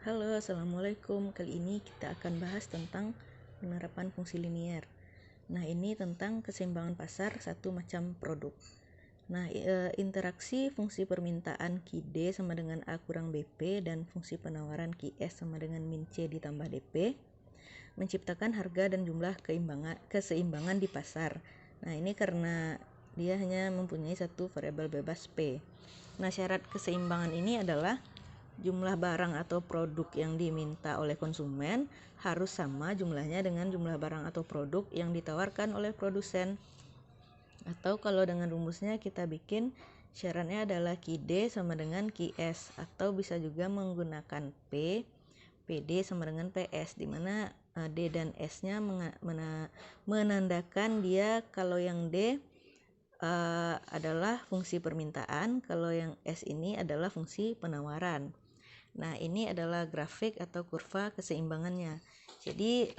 Halo, Assalamualaikum. Kali ini kita akan bahas tentang penerapan fungsi linier. Nah, ini tentang keseimbangan pasar satu macam produk. Nah, interaksi fungsi permintaan QD sama dengan A kurang BP dan fungsi penawaran QS sama dengan min C ditambah DP menciptakan harga dan jumlah keseimbangan di pasar. Nah, ini karena dia hanya mempunyai satu variabel bebas P. Nah, syarat keseimbangan ini adalah jumlah barang atau produk yang diminta oleh konsumen harus sama jumlahnya dengan jumlah barang atau produk yang ditawarkan oleh produsen. Atau kalau dengan rumusnya kita bikin syaratnya adalah QD sama dengan QS, atau bisa juga menggunakan P, PD sama dengan PS, di mana D dan S-nya menandakan dia kalau yang D adalah fungsi permintaan, kalau yang S ini adalah fungsi penawaran. Nah, ini adalah grafik atau kurva keseimbangannya. Jadi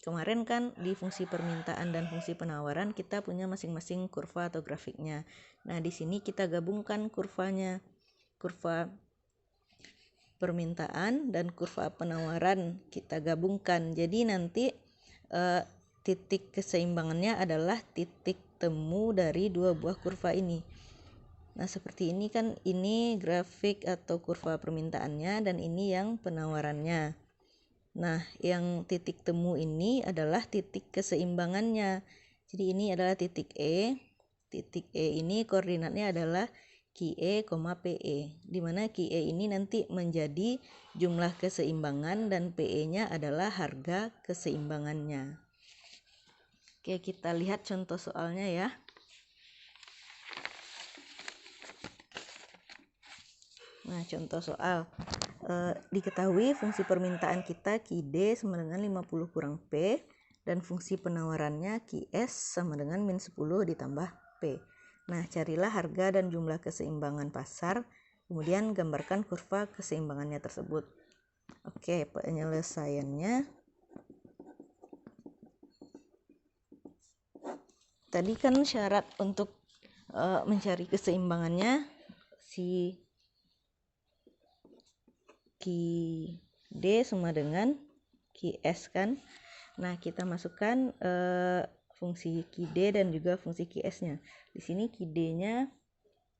kemarin kan di fungsi permintaan dan fungsi penawaran kita punya masing-masing kurva atau grafiknya. Nah, di sini kita gabungkan kurvanya. Kurva permintaan dan kurva penawaran kita gabungkan. Jadi nanti titik keseimbangannya adalah titik temu dari dua buah kurva ini. Nah, seperti ini kan, ini grafik atau kurva permintaannya dan ini yang penawarannya. Nah, yang titik temu ini adalah titik keseimbangannya. Jadi ini adalah titik E. Titik E ini koordinatnya adalah QE, PE. Di mana QE ini nanti menjadi jumlah keseimbangan dan PE-nya adalah harga keseimbangannya. Oke, kita lihat contoh soalnya ya. Nah, contoh soal. Diketahui fungsi permintaan kita QD sama dengan 50 kurang P dan fungsi penawarannya QS sama dengan min 10 ditambah P. Nah, carilah harga dan jumlah keseimbangan pasar, kemudian gambarkan kurva keseimbangannya tersebut. Oke, penyelesaiannya. Tadi kan syarat untuk mencari keseimbangannya si QD sama dengan QS kan. Nah, kita masukkan fungsi QD dan juga fungsi QS-nya. Di sini QD-nya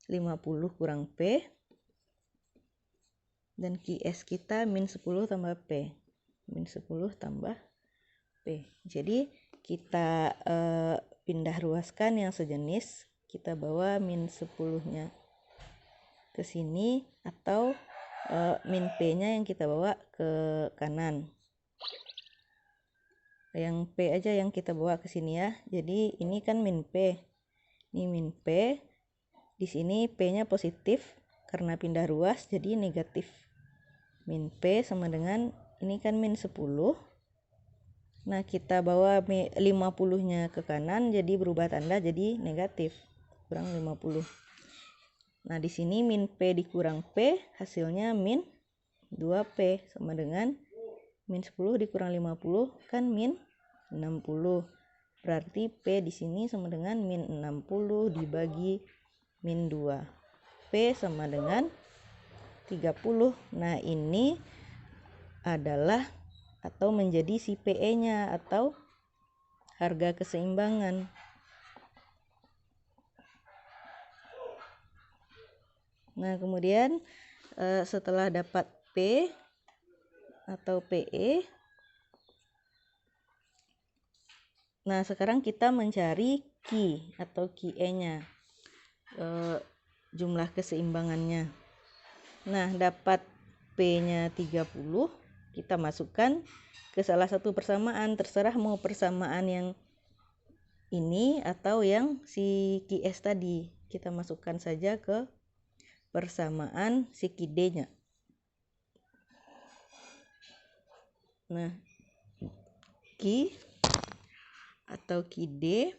50 kurang P dan QS kita min 10 tambah P. Min 10 tambah P. Jadi kita pindah ruaskan yang sejenis, kita bawa min 10-nya ke sini, atau min P-nya yang kita bawa ke kanan. Yang P aja yang kita bawa ke sini ya. Jadi ini kan min P. Ini min P. Di sini P-nya positif karena pindah ruas jadi negatif. Min P sama dengan ini kan min 10. Nah, kita bawa 50-nya ke kanan jadi berubah tanda jadi negatif. Kurang 50. Nah, di sini min P dikurang P hasilnya min 2P sama dengan min 10 dikurang 50 kan min 60. Berarti P di sini sama dengan min 60 dibagi min 2. P sama dengan 30. Nah, ini adalah atau menjadi si PE-nya atau harga keseimbangan. Nah, kemudian setelah dapat P atau PE, nah sekarang kita mencari Q atau QE-nya, jumlah keseimbangannya. Nah, dapat P-nya 30, kita masukkan ke salah satu persamaan, terserah mau persamaan yang ini atau yang si QS tadi. Kita masukkan saja ke persamaan si QD-nya. Nah, Q atau QD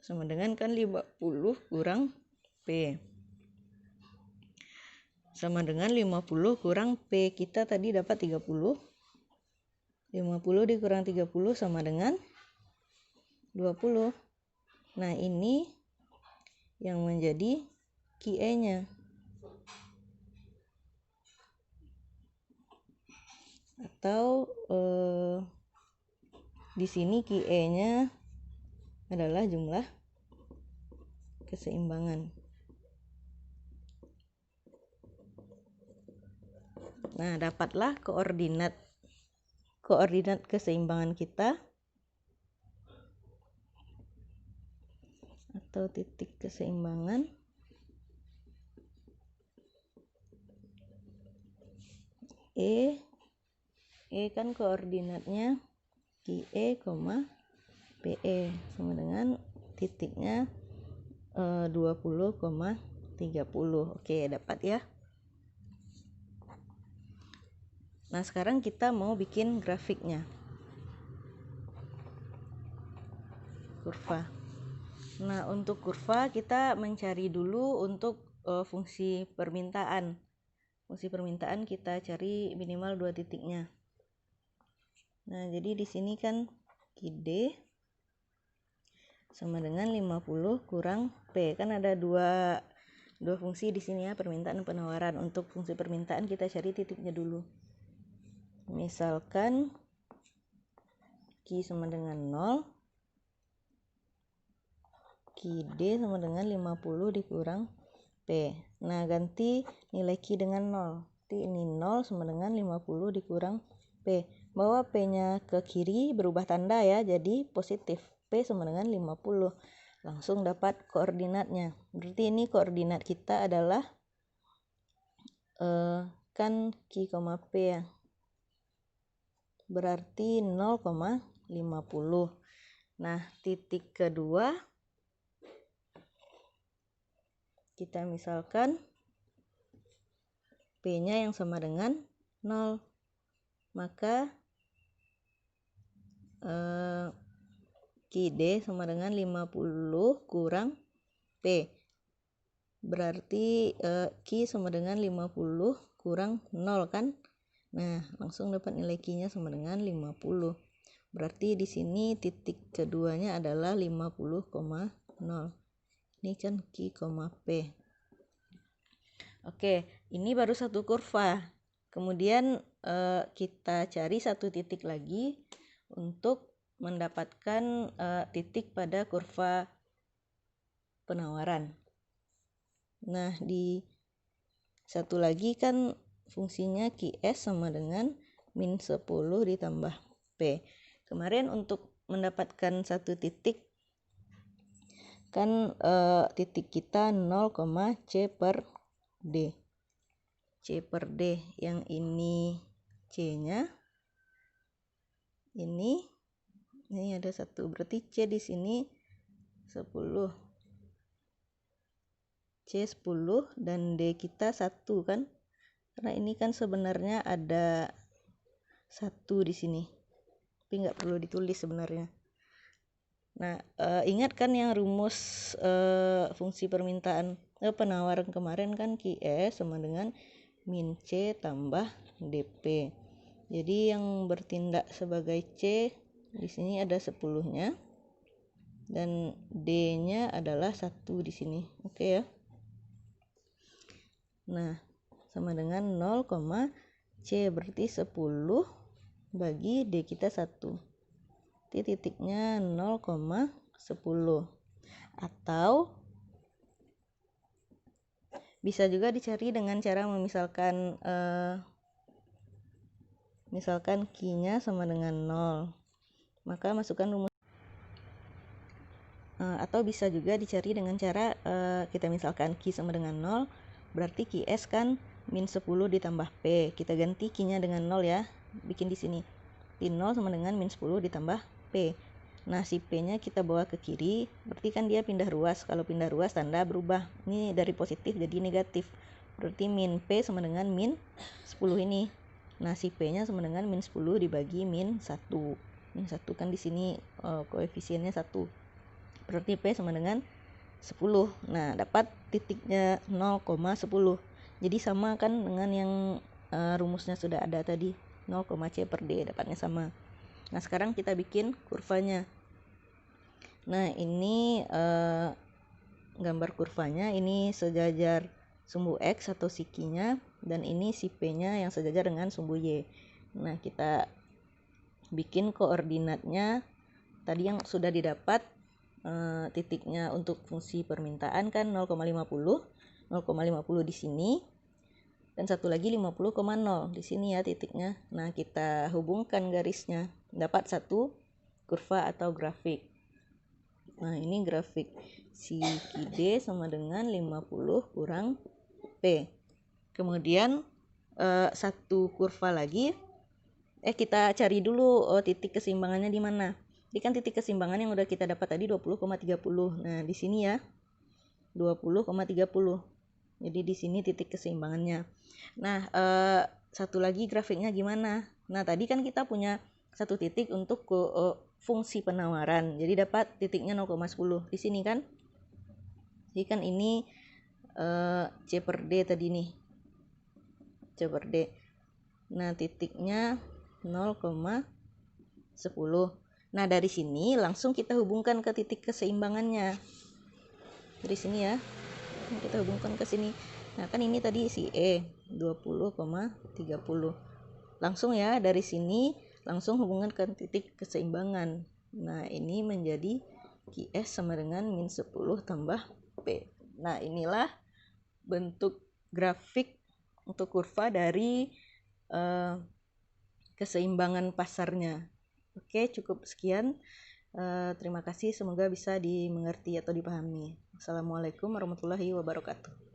sama dengan kan 50 kurang P. Sama dengan 50 kurang P. Kita tadi dapat 30. 50 dikurang 30 sama dengan 20. Nah, ini yang menjadi QE-nya. atau di sini QE-nya adalah jumlah keseimbangan. Nah, dapatlah koordinat keseimbangan kita atau titik keseimbangan. E kan koordinatnya QE, PE sama dengan titiknya 20,30. Oke, dapat ya. Nah, sekarang kita mau bikin grafiknya. Kurva. Nah, untuk kurva kita mencari dulu untuk fungsi permintaan. Fungsi permintaan kita cari minimal 2 titiknya. Nah, jadi di sini kan QD sama dengan 50 kurang P. Kan ada dua fungsi di sini ya, permintaan dan penawaran. Untuk fungsi permintaan kita cari titiknya dulu. Misalkan Q sama dengan 0, QD sama dengan 50 dikurang P. Nah, ganti nilai Q dengan 0. Jadi ini 0 sama dengan 50 dikurang P. Bawa P-nya ke kiri, berubah tanda ya, jadi positif. P sama dengan 50. Langsung dapat koordinatnya. Berarti ini koordinat kita adalah kan Q, P ya. Berarti 0,50. Nah, titik kedua kita misalkan P-nya yang sama dengan 0. Maka QD sama dengan 50 kurang P. Berarti Q sama dengan 50 kurang 0 kan? Nah, langsung dapat nilai Q-nya sama dengan 50. Berarti di sini titik keduanya adalah 50,0. Ini kan Q, P. Oke, ini baru satu kurva. Kemudian kita cari satu titik lagi untuk mendapatkan titik pada kurva penawaran. Nah, di satu lagi kan fungsinya QS sama dengan min 10 ditambah P. Kemarin untuk mendapatkan satu titik kan titik kita 0, C per D. C per D yang ini C-nya. Ini ada 1. Berarti C di sini 10. C 10 dan D kita 1 kan? Karena ini kan sebenarnya ada 1 di sini. Tapi nggak perlu ditulis sebenarnya. Nah, ingat kan yang rumus fungsi permintaan penawaran kemarin kan QS sama dengan min C tambah DP. Jadi yang bertindak sebagai C di sini ada 10-nya dan D-nya adalah 1 di sini. Oke ya. Nah, sama dengan 0, C berarti 10 bagi D kita 1. Titiknya 0,10. Atau bisa juga dicari dengan cara memisalkan misalkan Q-nya sama dengan 0. Maka masukkan rumus atau bisa juga dicari dengan cara kita misalkan Q sama dengan 0, berarti QS kan min 10 ditambah P. Kita ganti Q-nya dengan 0 ya. Bikin di sini. P0 sama dengan min 10 ditambah P. Nah, si P-nya kita bawa ke kiri, berarti kan dia pindah ruas. Kalau pindah ruas tanda berubah. Ini dari positif jadi negatif. Berarti min P sama dengan min 10 ini. Nah, si P-nya sama dengan min 10 dibagi min 1. Min 1 kan di sini koefisiennya 1. Berarti P sama dengan 10. Nah, dapat titiknya 0,10. Jadi sama kan dengan yang rumusnya sudah ada tadi. 0, C per D dapatnya sama. Nah, sekarang kita bikin kurvanya. Nah, ini gambar kurvanya. Ini sejajar sumbu X atau si Q-nya. Dan ini si P-nya yang sejajar dengan sumbu Y. Nah, kita bikin koordinatnya tadi yang sudah didapat, titiknya untuk fungsi permintaan kan 0,50 di sini, dan satu lagi 50,0 di sini ya titiknya. Nah, kita hubungkan garisnya, dapat satu kurva atau grafik. Nah, ini grafik si D sama dengan 50 kurang P. Kemudian satu kurva lagi, kita cari dulu titik keseimbangannya di mana. Ini kan titik keseimbangan yang udah kita dapat tadi 20,30. Nah, di sini ya 20,30. Jadi di sini titik keseimbangannya. Nah, satu lagi grafiknya gimana? Nah, tadi kan kita punya satu titik untuk fungsi penawaran. Jadi dapat titiknya 0,10 di sini kan. Jadi kan ini C per D tadi nih. C per D. Nah, titiknya 0,10. Nah, dari sini langsung kita hubungkan ke titik keseimbangannya. Dari sini ya. Kita hubungkan ke sini. Nah, kan ini tadi si E 20,30. Langsung ya dari sini langsung hubungan ke titik keseimbangan. Nah, ini menjadi QS sama dengan min 10 tambah P. Nah, inilah bentuk grafik untuk kurva dari keseimbangan pasarnya. Oke, cukup sekian. Terima kasih, semoga bisa dimengerti atau dipahami. Assalamualaikum warahmatullahi wabarakatuh.